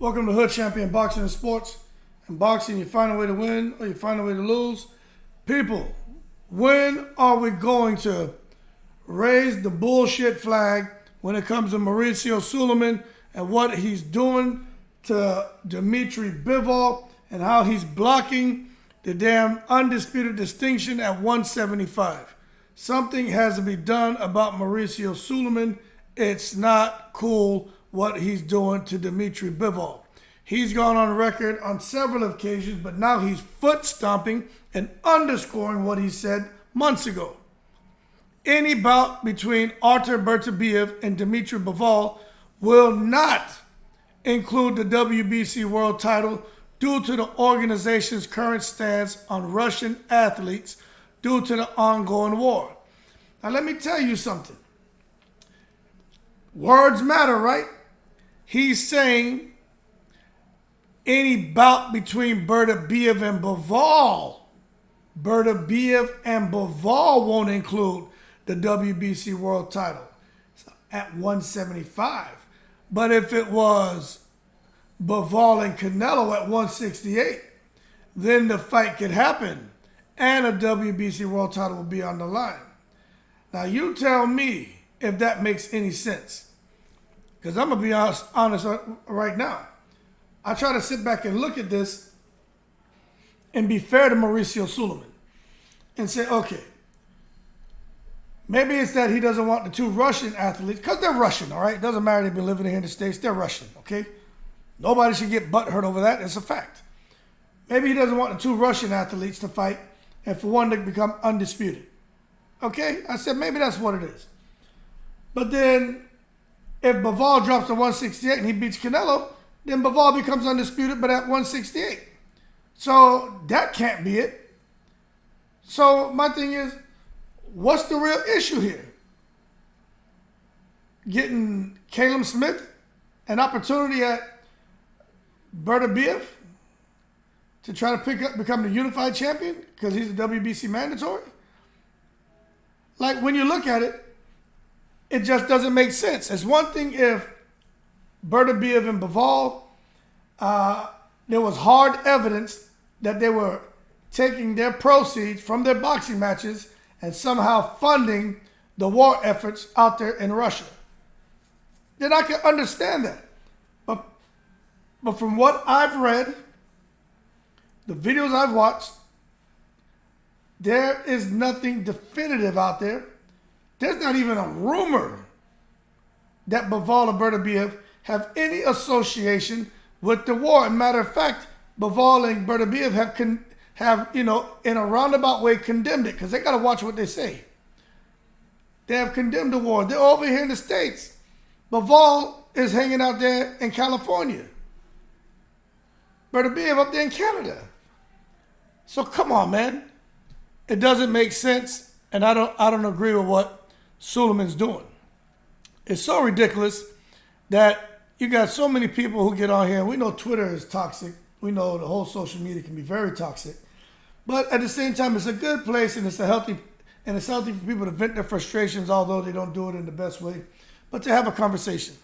Welcome to Hood Champion Boxing and Sports. In boxing, you find a way to win or you find a way to lose. People, when are we going to raise the bullshit flag when it comes to Mauricio Sulaiman and what he's doing to Dmitry Bivol and how he's blocking the damn undisputed distinction at 175? Something has to be done about Mauricio Sulaiman. It's not cool what he's doing to Dmitry Bivol. He's gone on record on several occasions, but now he's foot stomping and underscoring what he said months ago. Any bout between Artur Beterbiev and Dmitry Bivol will not include the WBC world title due to the organization's current stance on Russian athletes due to the ongoing war. Now let me tell you something. Words matter, right? He's saying any bout between Beterbiev and Bivol won't include the WBC world title at 175. But if it was Bivol and Canelo at 168, then the fight could happen and a WBC world title will be on the line. Now you tell me if that makes any sense. Because I'm going to be honest right now. I try to sit back and look at this and be fair to Mauricio Sulaiman and say, okay, maybe it's that he doesn't want the two Russian athletes, because they're Russian, all right? It doesn't matter, they've been living here in the States, they're Russian, okay? Nobody should get butthurt over that, it's a fact. Maybe he doesn't want the two Russian athletes to fight and for one to become undisputed. Okay? I said maybe that's what it is. But then if Bivol drops to 168 and he beats Canelo, then Bivol becomes undisputed, but at 168. So that can't be it. So my thing is, what's the real issue here? Getting Caleb Smith an opportunity at Beterbiev to try to become the unified champion because he's a WBC mandatory? Like, when you look at it, it just doesn't make sense. It's one thing if Beterbiev and Bivol, there was hard evidence that they were taking their proceeds from their boxing matches and somehow funding the war efforts out there in Russia. Then I can understand that. But from what I've read, the videos I've watched, there is nothing definitive out there. There's not even a rumor that Bivol and Beterbiev have any association with the war. As a matter of fact, Bivol and Beterbiev have in a roundabout way condemned it, because they got to watch what they say. They have condemned the war. They're over here in the States. Bivol is hanging out there in California. Beterbiev up there in Canada. So come on, man. It doesn't make sense, and I don't agree with what Sulaiman's doing. It's so ridiculous that you got so many people who get on here. We know Twitter is toxic. We know the whole social media can be very toxic. But at the same time, it's a good place, and it's healthy for people to vent their frustrations, although they don't do it in the best way, but to have a conversation.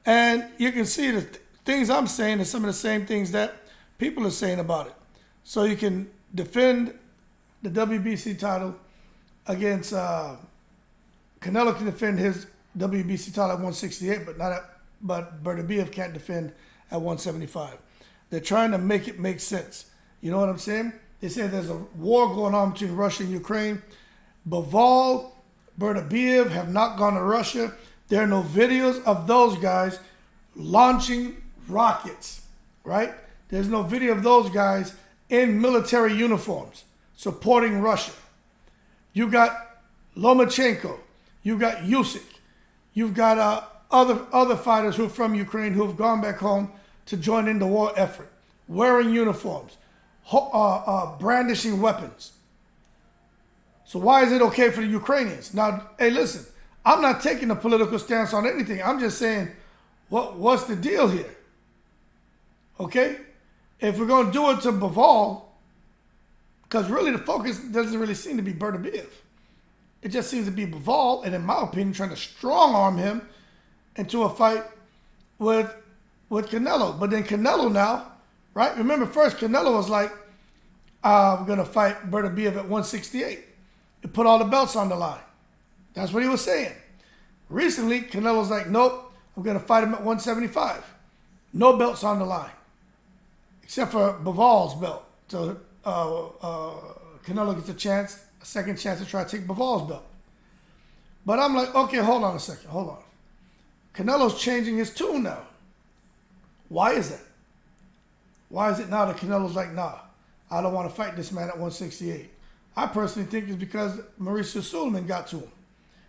And you can see the things I'm saying are some of the same things that people are saying about it. So you can defend the WBC title against Canelo can defend his WBC title at 168, but Beterbiev can't defend at 175. They're trying to make it make sense. You know what I'm saying? They say there's a war going on between Russia and Ukraine. Bivol, Beterbiev have not gone to Russia. There are no videos of those guys launching rockets, right? There's no video of those guys in military uniforms supporting Russia. You got Lomachenko, you got Usyk, you've got other fighters who are from Ukraine who have gone back home to join in the war effort, wearing uniforms, brandishing weapons. So why is it okay for the Ukrainians? Now, hey, listen, I'm not taking a political stance on anything. I'm just saying, what's the deal here? Okay? If we're going to do it to Bivol, because really the focus doesn't really seem to be Beterbiev. It just seems to be Bivol, and in my opinion, trying to strong arm him into a fight with with Canelo. But then Canelo now, right? Remember, first Canelo was like, we're going to fight Beterbiev at 168. It put all the belts on the line. That's what he was saying. Recently, Canelo's like, nope, I'm going to fight him at 175. No belts on the line, except for Bivol's belt. So Canelo gets a second chance to try to take Bivol's belt. But I'm like, okay, hold on a second, hold on. Canelo's changing his tune now. Why is that? Why is it now that Canelo's like, nah, I don't want to fight this man at 168? I personally think it's because Mauricio Sulaiman got to him.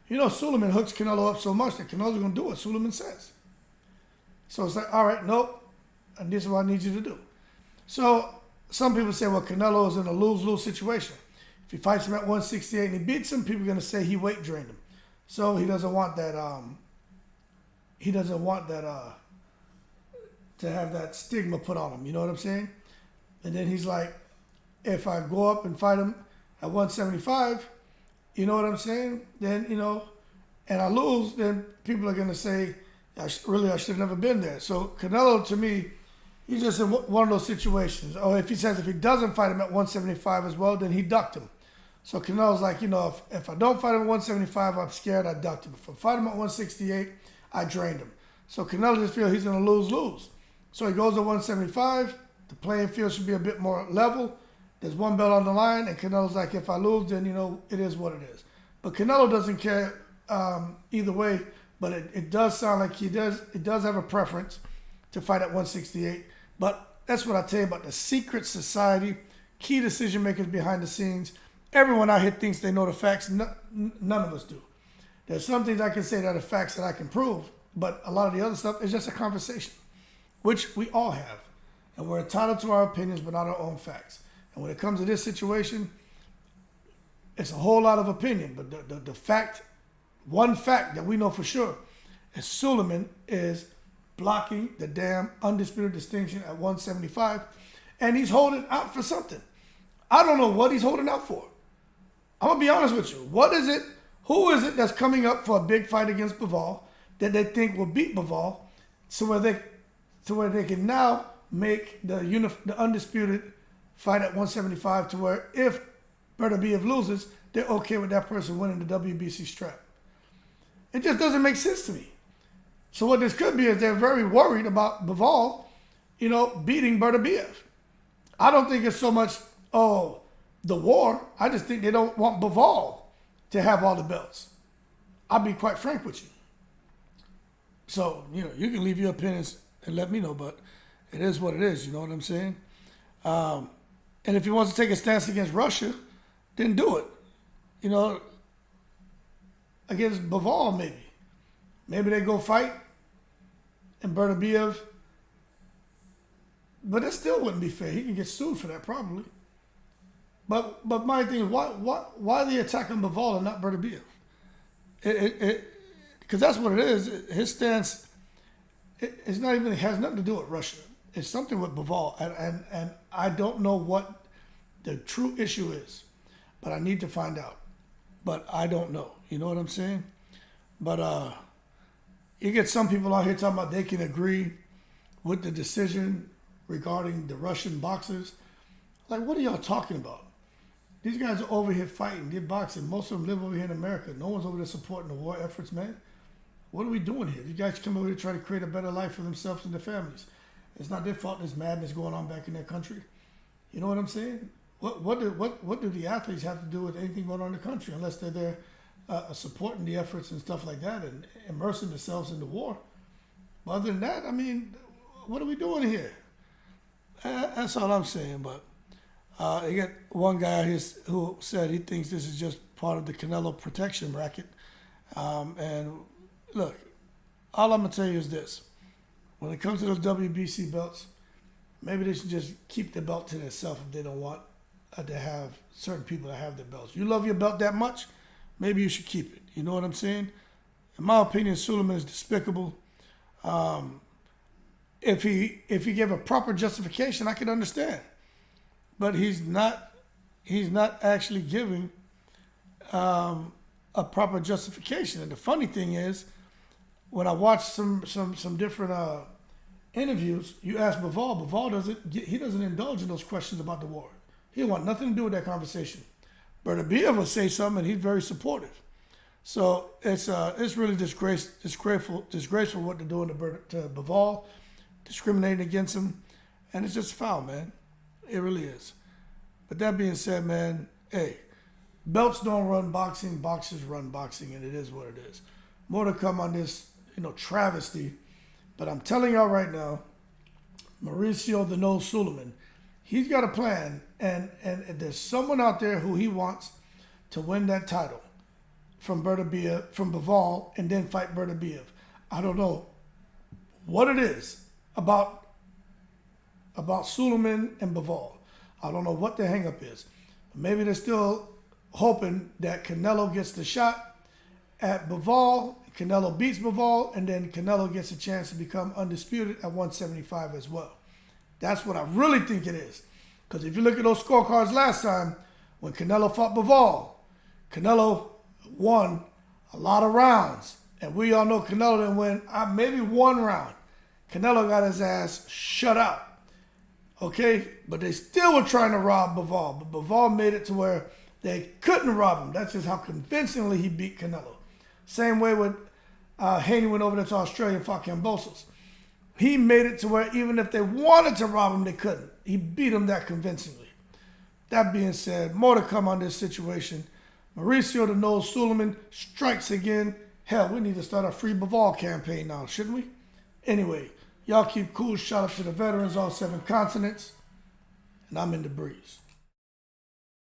You know, Sulaiman hooks Canelo up so much that Canelo's going to do what Sulaiman says. So it's like, all right, nope, and this is what I need you to do. So some people say, well, Canelo is in a lose-lose situation. If he fights him at 168 and he beats him, people are going to say he weight drained him. So he doesn't want that, to have that stigma put on him, you know what I'm saying? And then he's like, if I go up and fight him at 175, you know what I'm saying? Then, you know, and I lose, then people are going to say, I should have never been there. So Canelo, to me, he's just in one of those situations. Or if he says if he doesn't fight him at 175 as well, then he ducked him. So Canelo's like, you know, if I don't fight him at 175, I'm scared, I ducked him. If I fight him at 168, I drained him. So Canelo just feels he's going to lose-lose. So he goes to 175. The playing field should be a bit more level. There's one belt on the line, and Canelo's like, if I lose, then, you know, it is what it is. But Canelo doesn't care either way, but it does sound like he does have a preference to fight at 168. But that's what I tell you about the secret society, key decision makers behind the scenes. Everyone out here thinks they know the facts. None of us do. There's some things I can say that are facts that I can prove, but a lot of the other stuff is just a conversation, which we all have. And we're entitled to our opinions, but not our own facts. And when it comes to this situation, it's a whole lot of opinion. But the fact, one fact that we know for sure, is Sulaiman is blocking the damn undisputed distinction at 175. And he's holding out for something. I don't know what he's holding out for. I'm going to be honest with you. What is it? Who is it that's coming up for a big fight against Bivol that they think will beat Bivol so where they can now make the undisputed fight at 175 to where if Beterbiev loses, they're okay with that person winning the WBC strap. It just doesn't make sense to me. So what this could be is they're very worried about Bivol, you know, beating Beterbiev. I don't think it's so much, the war. I just think they don't want Bivol to have all the belts. I'll be quite frank with you. So, you know, you can leave your opinions and let me know, but it is what it is, you know what I'm saying? And if he wants to take a stance against Russia, then do it. You know, against Bivol maybe. Maybe they go fight and Beterbiev. But it still wouldn't be fair. He can get sued for that probably. But my thing is, why are they attacking Bivol and not Beterbiev? Because that's what it is. His stance, it has nothing to do with Russia. It's something with Bivol, and I don't know what the true issue is, but I need to find out. But I don't know. You know what I'm saying? But you get some people out here talking about they can agree with the decision regarding the Russian boxers. Like, what are y'all talking about? These guys are over here fighting, they're boxing. Most of them live over here in America. No one's over there supporting the war efforts, man. What are we doing here? You guys come over here to try to create a better life for themselves and their families. It's not their fault there's madness going on back in their country. You know what I'm saying? What do the athletes have to do with anything going on in the country unless they're there supporting the efforts and stuff like that and immersing themselves in the war? But other than that, I mean, what are we doing here? That's all I'm saying. But you got one guy here who said he thinks this is just part of the Canelo protection racket. And look, all I'm going to tell you is this. When it comes to those WBC belts, maybe they should just keep the belt to themselves if they don't want to have certain people to have their belts. You love your belt that much, maybe you should keep it. You know what I'm saying? In my opinion, Sulaiman is despicable. If he gave a proper justification, I could understand. But he's not actually giving a proper justification. And the funny thing is, when I watch some different interviews, you ask Bivol. Bivol doesn't indulge in those questions about the war. He don't want nothing to do with that conversation. Beterbiev will say something, and he's very supportive. So it's really disgraceful what they're doing to Bivol, discriminating against him, and it's just foul, man. It really is. But that being said, man, hey, belts don't run boxing, boxers run boxing, and it is what it is. More to come on this, travesty. But I'm telling y'all right now, Mauricio the Nose Sulaiman, he's got a plan, and there's someone out there who he wants to win that title from Bivol, and then fight Beterbiev. I don't know what it is about Sulaiman and Bivol. I don't know what the hang-up is. Maybe they're still hoping that Canelo gets the shot at Bivol, Canelo beats Bivol, and then Canelo gets a chance to become undisputed at 175 as well. That's what I really think it is. Because if you look at those scorecards last time, when Canelo fought Bivol, Canelo won a lot of rounds. And we all know Canelo didn't win maybe one round. Canelo got his ass shut out. Okay? But they still were trying to rob Bivol. But Bivol made it to where they couldn't rob him. That's just how convincingly he beat Canelo. Same way with Haney went over there to Australia and fought Kambosos. He made it to where even if they wanted to rob him, they couldn't. He beat him that convincingly. That being said, more to come on this situation. Mauricio the Nose Sulaiman strikes again. Hell, we need to start a free Bivol campaign now, shouldn't we? Anyway, y'all keep cool. Shout out to the veterans, all 7 continents. And I'm in the breeze.